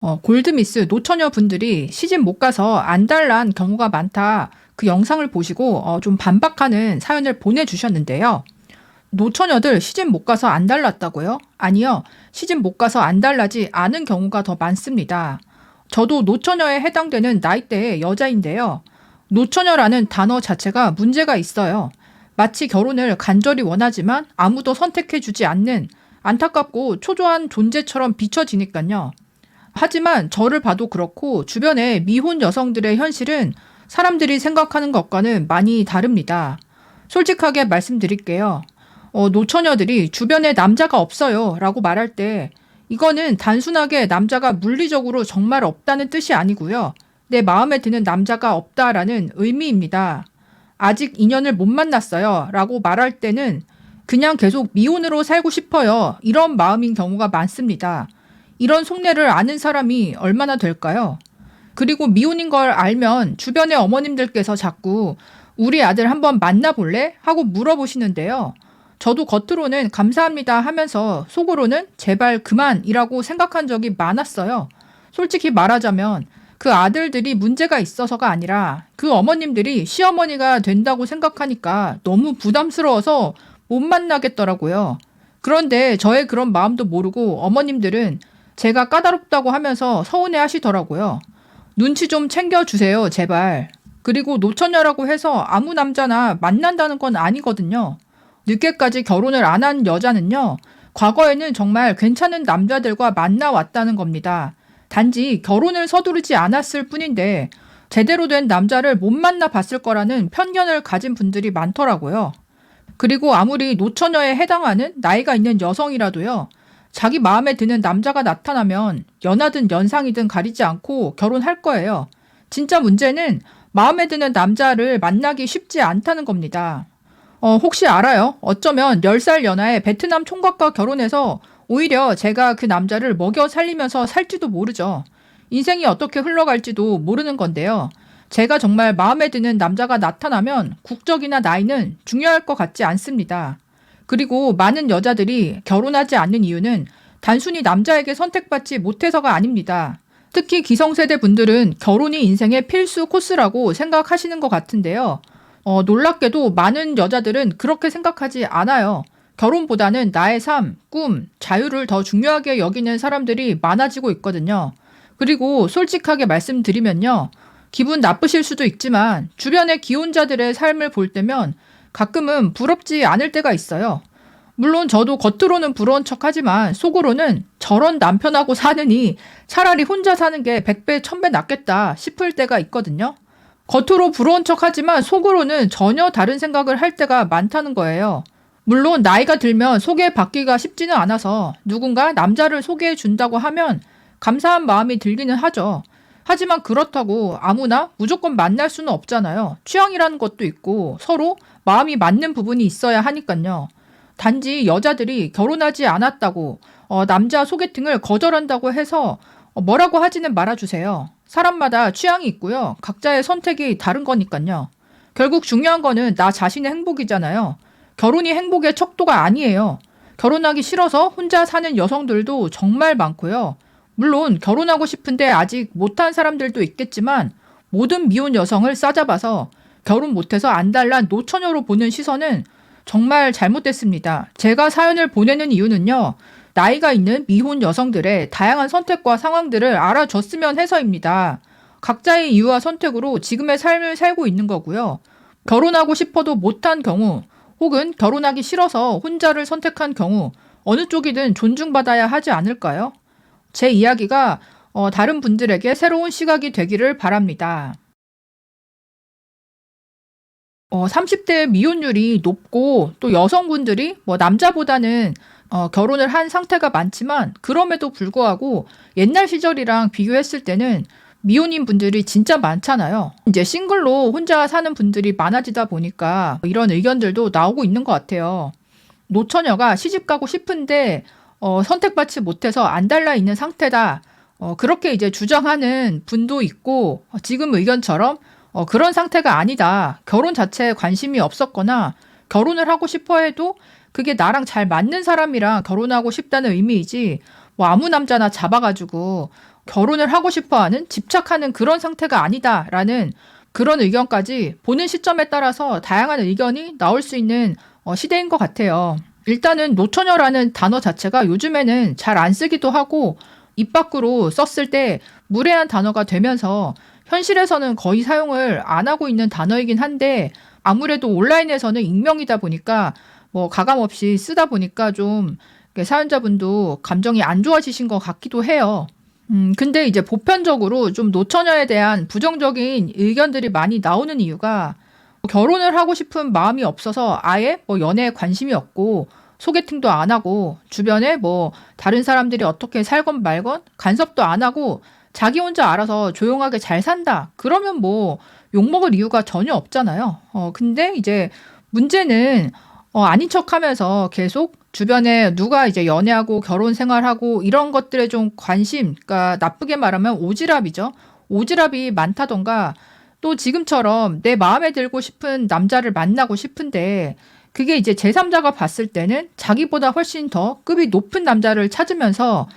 골드미스 노처녀 분들이 시집 못 가서 안달난 경우가 많다. 그 영상을 보시고 좀 반박하는 사연을 보내주셨는데요. 노처녀들 시집 못 가서 안달났다고요? 아니요. 시집 못 가서 안달나지 않은 경우가 더 많습니다. 저도 노처녀에 해당되는 나이대의 여자인데요. 노처녀라는 단어 자체가 문제가 있어요. 마치 결혼을 간절히 원하지만 아무도 선택해주지 않는 안타깝고 초조한 존재처럼 비춰지니까요. 하지만 저를 봐도 그렇고 주변의 미혼 여성들의 현실은 사람들이 생각하는 것과는 많이 다릅니다. 솔직하게 말씀드릴게요. 노처녀들이 주변에 남자가 없어요 라고 말할 때 이거는 단순하게 남자가 물리적으로 정말 없다는 뜻이 아니고요. 내 마음에 드는 남자가 없다라는 의미입니다. 아직 인연을 못 만났어요 라고 말할 때는 그냥 계속 미혼으로 살고 싶어요 이런 마음인 경우가 많습니다. 이런 속내를 아는 사람이 얼마나 될까요? 그리고 미혼인 걸 알면 주변의 어머님들께서 자꾸 우리 아들 한번 만나볼래? 하고 물어보시는데요. 저도 겉으로는 감사합니다 하면서 속으로는 제발 그만이라고 생각한 적이 많았어요. 솔직히 말하자면 그 아들들이 문제가 있어서가 아니라 그 어머님들이 시어머니가 된다고 생각하니까 너무 부담스러워서 못 만나겠더라고요. 그런데 저의 그런 마음도 모르고 어머님들은 제가 까다롭다고 하면서 서운해 하시더라고요. 눈치 좀 챙겨주세요, 제발. 그리고 노처녀라고 해서 아무 남자나 만난다는 건 아니거든요. 늦게까지 결혼을 안 한 여자는요, 과거에는 정말 괜찮은 남자들과 만나왔다는 겁니다. 단지 결혼을 서두르지 않았을 뿐인데 제대로 된 남자를 못 만나봤을 거라는 편견을 가진 분들이 많더라고요. 그리고 아무리 노처녀에 해당하는 나이가 있는 여성이라도요, 자기 마음에 드는 남자가 나타나면 연하든 연상이든 가리지 않고 결혼할 거예요. 진짜 문제는 마음에 드는 남자를 만나기 쉽지 않다는 겁니다. 혹시 알아요? 어쩌면 10살 연하의 베트남 총각과 결혼해서 오히려 제가 그 남자를 먹여 살리면서 살지도 모르죠. 인생이 어떻게 흘러갈지도 모르는 건데요. 제가 정말 마음에 드는 남자가 나타나면 국적이나 나이는 중요할 것 같지 않습니다. 그리고 많은 여자들이 결혼하지 않는 이유는 단순히 남자에게 선택받지 못해서가 아닙니다. 특히 기성세대 분들은 결혼이 인생의 필수 코스라고 생각하시는 것 같은데요. 놀랍게도 많은 여자들은 그렇게 생각하지 않아요. 결혼보다는 나의 삶, 꿈, 자유를 더 중요하게 여기는 사람들이 많아지고 있거든요. 그리고 솔직하게 말씀드리면요. 기분 나쁘실 수도 있지만 주변의 기혼자들의 삶을 볼 때면 가끔은 부럽지 않을 때가 있어요. 물론 저도 겉으로는 부러운 척하지만 속으로는 저런 남편하고 사느니 차라리 혼자 사는 게 100배, 1000배 낫겠다 싶을 때가 있거든요. 겉으로 부러운 척하지만 속으로는 전혀 다른 생각을 할 때가 많다는 거예요. 물론 나이가 들면 소개받기가 쉽지는 않아서 누군가 남자를 소개해 준다고 하면 감사한 마음이 들기는 하죠. 하지만 그렇다고 아무나 무조건 만날 수는 없잖아요. 취향이라는 것도 있고 서로 마음이 맞는 부분이 있어야 하니까요. 단지 여자들이 결혼하지 않았다고 남자 소개팅을 거절한다고 해서 뭐라고 하지는 말아주세요. 사람마다 취향이 있고요. 각자의 선택이 다른 거니까요. 결국 중요한 거는 나 자신의 행복이잖아요. 결혼이 행복의 척도가 아니에요. 결혼하기 싫어서 혼자 사는 여성들도 정말 많고요. 물론 결혼하고 싶은데 아직 못한 사람들도 있겠지만 모든 미혼 여성을 싸잡아서 결혼 못해서 안달난 노처녀로 보는 시선은 정말 잘못됐습니다. 제가 사연을 보내는 이유는요. 나이가 있는 미혼 여성들의 다양한 선택과 상황들을 알아줬으면 해서입니다. 각자의 이유와 선택으로 지금의 삶을 살고 있는 거고요. 결혼하고 싶어도 못한 경우 혹은 결혼하기 싫어서 혼자를 선택한 경우 어느 쪽이든 존중받아야 하지 않을까요? 제 이야기가 다른 분들에게 새로운 시각이 되기를 바랍니다. 30대 미혼율이 높고 또 여성분들이 남자보다는 결혼을 한 상태가 많지만 그럼에도 불구하고 옛날 시절이랑 비교했을 때는 미혼인 분들이 진짜 많잖아요. 이제 싱글로 혼자 사는 분들이 많아지다 보니까 이런 의견들도 나오고 있는 것 같아요. 노처녀가 시집 가고 싶은데 선택받지 못해서 안달나 있는 상태다. 그렇게 이제 주장하는 분도 있고 지금 의견처럼 그런 상태가 아니다. 결혼 자체에 관심이 없었거나 결혼을 하고 싶어 해도 그게 나랑 잘 맞는 사람이랑 결혼하고 싶다는 의미이지 아무 남자나 잡아가지고 결혼을 하고 싶어하는 집착하는 그런 상태가 아니다라는 그런 의견까지 보는 시점에 따라서 다양한 의견이 나올 수 있는 시대인 것 같아요. 일단은 노처녀라는 단어 자체가 요즘에는 잘 안 쓰기도 하고 입 밖으로 썼을 때 무례한 단어가 되면서 현실에서는 거의 사용을 안 하고 있는 단어이긴 한데 아무래도 온라인에서는 익명이다 보니까 뭐 가감없이 쓰다 보니까 좀 사연자분도 감정이 안 좋아지신 것 같기도 해요. 근데 이제 보편적으로 좀 노처녀에 대한 부정적인 의견들이 많이 나오는 이유가 결혼을 하고 싶은 마음이 없어서 아예 뭐 연애에 관심이 없고 소개팅도 안 하고 주변에 뭐 다른 사람들이 어떻게 살건 말건 간섭도 안 하고 자기 혼자 알아서 조용하게 잘 산다. 그러면 뭐 욕먹을 이유가 전혀 없잖아요. 근데 이제 문제는 아닌 척하면서 계속 주변에 누가 이제 연애하고 결혼 생활하고 이런 것들에 좀 관심, 그러니까 나쁘게 말하면 오지랖이죠. 오지랖이 많다던가 또 지금처럼 내 마음에 들고 싶은 남자를 만나고 싶은데 그게 이제 제3자가 봤을 때는 자기보다 훨씬 더 급이 높은 남자를 찾으면서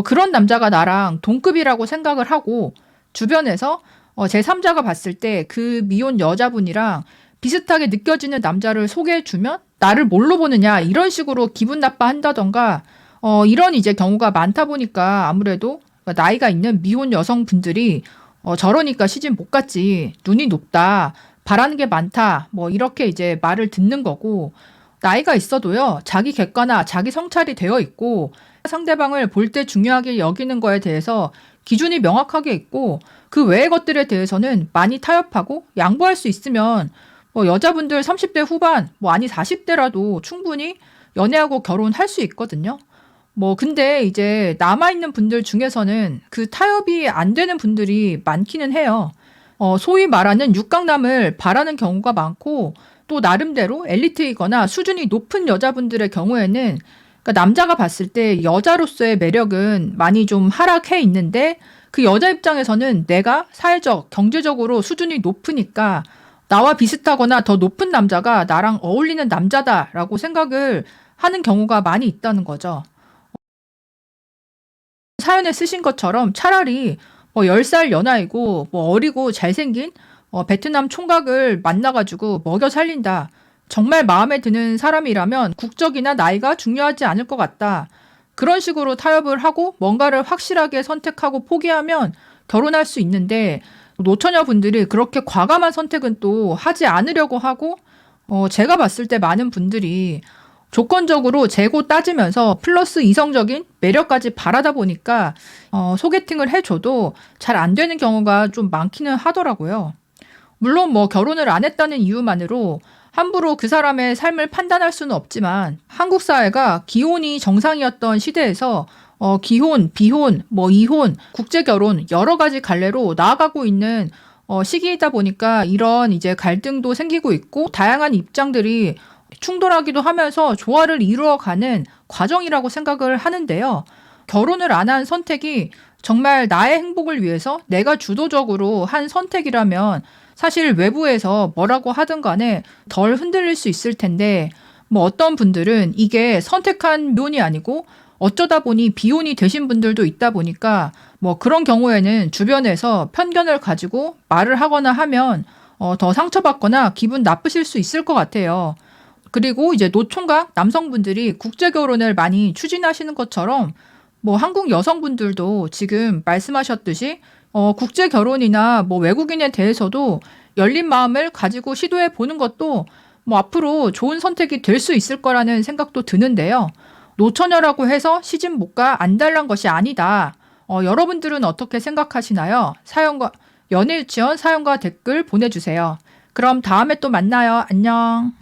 그런 남자가 나랑 동급이라고 생각을 하고 주변에서 제3자가 봤을 때 그 미혼 여자분이랑 비슷하게 느껴지는 남자를 소개해주면 나를 뭘로 보느냐 이런 식으로 기분 나빠한다던가 이런 이제 경우가 많다 보니까 아무래도 나이가 있는 미혼 여성분들이 저러니까 시집 못 갔지 눈이 높다 바라는 게 많다 뭐 이렇게 이제 말을 듣는 거고 나이가 있어도요 자기 객관화 자기 성찰이 되어 있고 상대방을 볼 때 중요하게 여기는 거에 대해서 기준이 명확하게 있고 그 외의 것들에 대해서는 많이 타협하고 양보할 수 있으면 여자분들 30대 후반, 아니 40대라도 충분히 연애하고 결혼할 수 있거든요. 근데 이제 남아있는 분들 중에서는 그 타협이 안 되는 분들이 많기는 해요. 소위 말하는 육강남을 바라는 경우가 많고 또 나름대로 엘리트이거나 수준이 높은 여자분들의 경우에는 그러니까 남자가 봤을 때 여자로서의 매력은 많이 좀 하락해 있는데 그 여자 입장에서는 내가 사회적, 경제적으로 수준이 높으니까 나와 비슷하거나 더 높은 남자가 나랑 어울리는 남자다라고 생각을 하는 경우가 많이 있다는 거죠. 사연에 쓰신 것처럼 차라리 10살 연하이고 어리고 잘생긴 베트남 총각을 만나가지고 먹여 살린다. 정말 마음에 드는 사람이라면 국적이나 나이가 중요하지 않을 것 같다. 그런 식으로 타협을 하고 뭔가를 확실하게 선택하고 포기하면 결혼할 수 있는데 노처녀분들이 그렇게 과감한 선택은 또 하지 않으려고 하고 제가 봤을 때 많은 분들이 조건적으로 재고 따지면서 플러스 이성적인 매력까지 바라다 보니까 소개팅을 해줘도 잘 안 되는 경우가 좀 많기는 하더라고요. 물론 결혼을 안 했다는 이유만으로 함부로 그 사람의 삶을 판단할 수는 없지만 한국 사회가 기혼이 정상이었던 시대에서 기혼, 비혼, 이혼, 국제결혼 여러 가지 갈래로 나아가고 있는 시기이다 보니까 이런 이제 갈등도 생기고 있고 다양한 입장들이 충돌하기도 하면서 조화를 이루어가는 과정이라고 생각을 하는데요. 결혼을 안 한 선택이 정말 나의 행복을 위해서 내가 주도적으로 한 선택이라면 사실 외부에서 뭐라고 하든 간에 덜 흔들릴 수 있을 텐데 어떤 분들은 이게 선택한 미혼이 아니고 어쩌다 보니 비혼이 되신 분들도 있다 보니까 그런 경우에는 주변에서 편견을 가지고 말을 하거나 하면 더 상처받거나 기분 나쁘실 수 있을 것 같아요. 그리고 이제 노총각 남성분들이 국제결혼을 많이 추진하시는 것처럼 한국 여성분들도 지금 말씀하셨듯이 국제결혼이나 외국인에 대해서도 열린 마음을 가지고 시도해 보는 것도 앞으로 좋은 선택이 될 수 있을 거라는 생각도 드는데요. 노처녀라고 해서 시집 못 가 안달난 것이 아니다. 여러분들은 어떻게 생각하시나요? 연애 유치원 사연과 댓글 보내주세요. 그럼 다음에 또 만나요. 안녕.